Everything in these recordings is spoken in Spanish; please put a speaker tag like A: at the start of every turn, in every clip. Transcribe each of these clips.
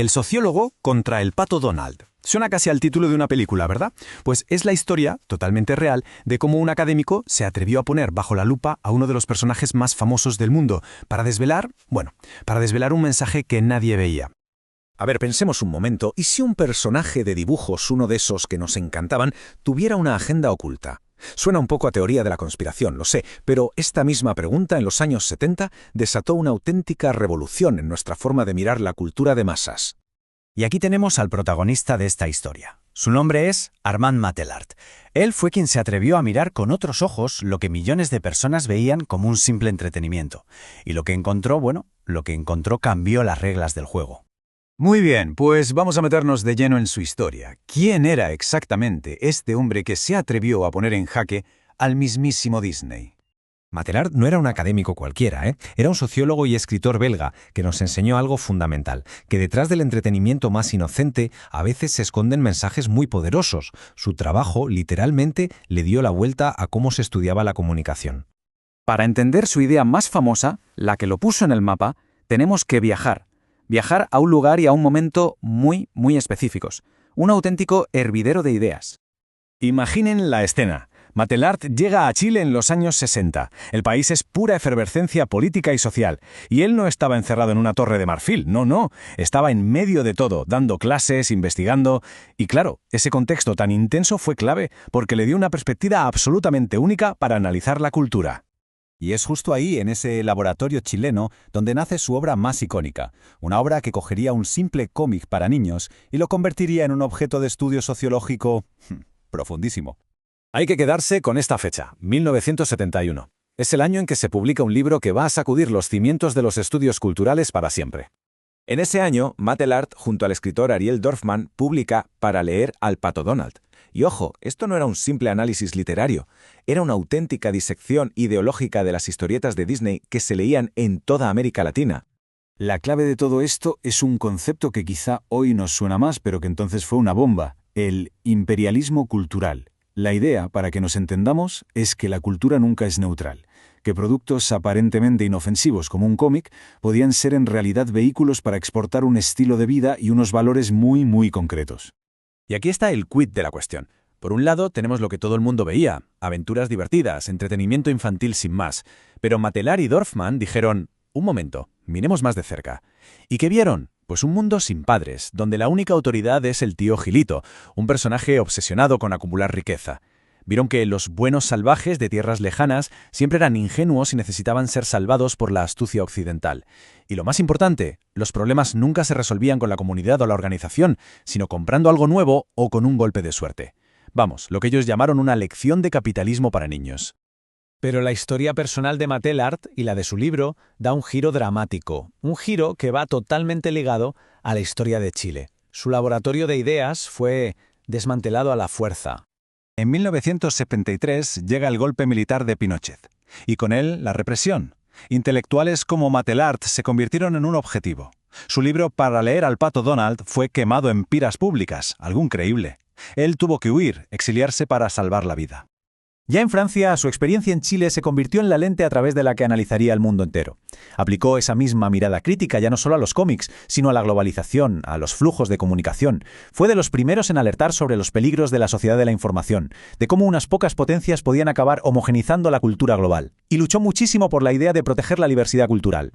A: El sociólogo contra el pato Donald. Suena casi al título de una película, ¿verdad? Pues es la historia, totalmente real, de cómo un académico se atrevió a poner bajo la lupa a uno de los personajes más famosos del mundo para desvelar un mensaje que nadie veía.
B: A ver, pensemos un momento, ¿y si un personaje de dibujos, uno de esos que nos encantaban, tuviera una agenda oculta? Suena un poco a teoría de la conspiración, lo sé, pero esta misma pregunta en los años 70 desató una auténtica revolución en nuestra forma de mirar la cultura de masas.
C: Y aquí tenemos al protagonista de esta historia. Su nombre es Armand Matelart. Él fue quien se atrevió a mirar con otros ojos lo que millones de personas veían como un simple entretenimiento. Y lo que encontró cambió las reglas del juego.
A: Muy bien, pues vamos a meternos de lleno en su historia. ¿Quién era exactamente este hombre que se atrevió a poner en jaque al mismísimo Disney?
D: Matelart no era un académico cualquiera, ¿eh? Era un sociólogo y escritor belga que nos enseñó algo fundamental, que detrás del entretenimiento más inocente a veces se esconden mensajes muy poderosos. Su trabajo, literalmente, le dio la vuelta a cómo se estudiaba la comunicación.
E: Para entender su idea más famosa, la que lo puso en el mapa, tenemos que viajar a un lugar y a un momento muy específicos. Un auténtico hervidero de ideas.
A: Imaginen la escena. Matelart llega a Chile en los años 60. El país es pura efervescencia política y social. Y él no estaba encerrado en una torre de marfil, no. Estaba en medio de todo, dando clases, investigando. Y claro, ese contexto tan intenso fue clave, porque le dio una perspectiva absolutamente única para analizar la cultura.
F: Y es justo ahí, en ese laboratorio chileno, donde nace su obra más icónica, una obra que cogería un simple cómic para niños y lo convertiría en un objeto de estudio sociológico profundísimo.
B: Hay que quedarse con esta fecha, 1971. Es el año en que se publica un libro que va a sacudir los cimientos de los estudios culturales para siempre. En ese año, Matelart, junto al escritor Ariel Dorfman, publica Para leer al pato Donald. Y ojo, esto no era un simple análisis literario, era una auténtica disección ideológica de las historietas de Disney que se leían en toda América Latina.
A: La clave de todo esto es un concepto que quizá hoy nos suena más, pero que entonces fue una bomba: el imperialismo cultural. La idea, para que nos entendamos, es que la cultura nunca es neutral, que productos aparentemente inofensivos como un cómic podían ser en realidad vehículos para exportar un estilo de vida y unos valores muy concretos.
B: Y aquí está el quid de la cuestión. Por un lado, tenemos lo que todo el mundo veía, aventuras divertidas, entretenimiento infantil sin más. Pero Matelart y Dorfman dijeron, un momento, miremos más de cerca. ¿Y qué vieron? Pues un mundo sin padres, donde la única autoridad es el tío Gilito, un personaje obsesionado con acumular riqueza. Vieron que los buenos salvajes de tierras lejanas siempre eran ingenuos y necesitaban ser salvados por la astucia occidental. Y lo más importante, los problemas nunca se resolvían con la comunidad o la organización, sino comprando algo nuevo o con un golpe de suerte. Vamos, lo que ellos llamaron una lección de capitalismo para niños.
C: Pero la historia personal de Matelart y la de su libro da un giro dramático, un giro que va totalmente ligado a la historia de Chile. Su laboratorio de ideas fue desmantelado a la fuerza.
F: En 1973 llega el golpe militar de Pinochet, y con él la represión. Intelectuales como Matelart se convirtieron en un objetivo. Su libro Para leer al pato Donald fue quemado en piras públicas, algo increíble. Él tuvo que huir, exiliarse para salvar la vida.
E: Ya en Francia, su experiencia en Chile se convirtió en la lente a través de la que analizaría el mundo entero. Aplicó esa misma mirada crítica ya no solo a los cómics, sino a la globalización, a los flujos de comunicación. Fue de los primeros en alertar sobre los peligros de la sociedad de la información, de cómo unas pocas potencias podían acabar homogeneizando la cultura global. Y luchó muchísimo por la idea de proteger la diversidad cultural.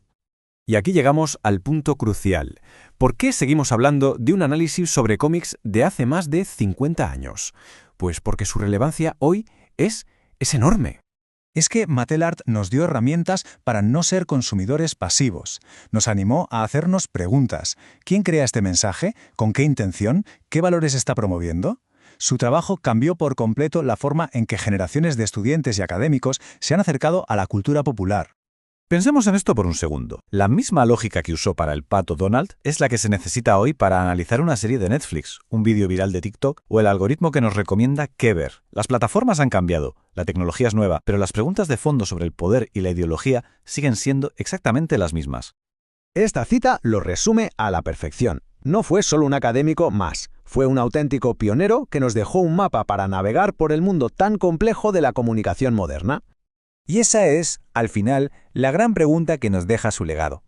A: Y aquí llegamos al punto crucial. ¿Por qué seguimos hablando de un análisis sobre cómics de hace más de 50 años? Pues porque su relevancia hoy es enorme.
F: Es que Matelart nos dio herramientas para no ser consumidores pasivos. Nos animó a hacernos preguntas. ¿Quién crea este mensaje? ¿Con qué intención? ¿Qué valores está promoviendo? Su trabajo cambió por completo la forma en que generaciones de estudiantes y académicos se han acercado a la cultura popular.
B: Pensemos en esto por un segundo. La misma lógica que usó para el pato Donald es la que se necesita hoy para analizar una serie de Netflix, un vídeo viral de TikTok o el algoritmo que nos recomienda qué ver. Las plataformas han cambiado, la tecnología es nueva, pero las preguntas de fondo sobre el poder y la ideología siguen siendo exactamente las mismas.
G: Esta cita lo resume a la perfección. No fue solo un académico más, fue un auténtico pionero que nos dejó un mapa para navegar por el mundo tan complejo de la comunicación moderna.
H: Y esa es, al final, la gran pregunta que nos deja su legado.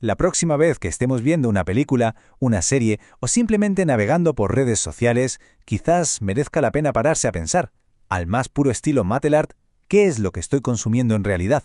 E: La próxima vez que estemos viendo una película, una serie o simplemente navegando por redes sociales, quizás merezca la pena pararse a pensar, al más puro estilo Matelart, ¿qué es lo que estoy consumiendo en realidad?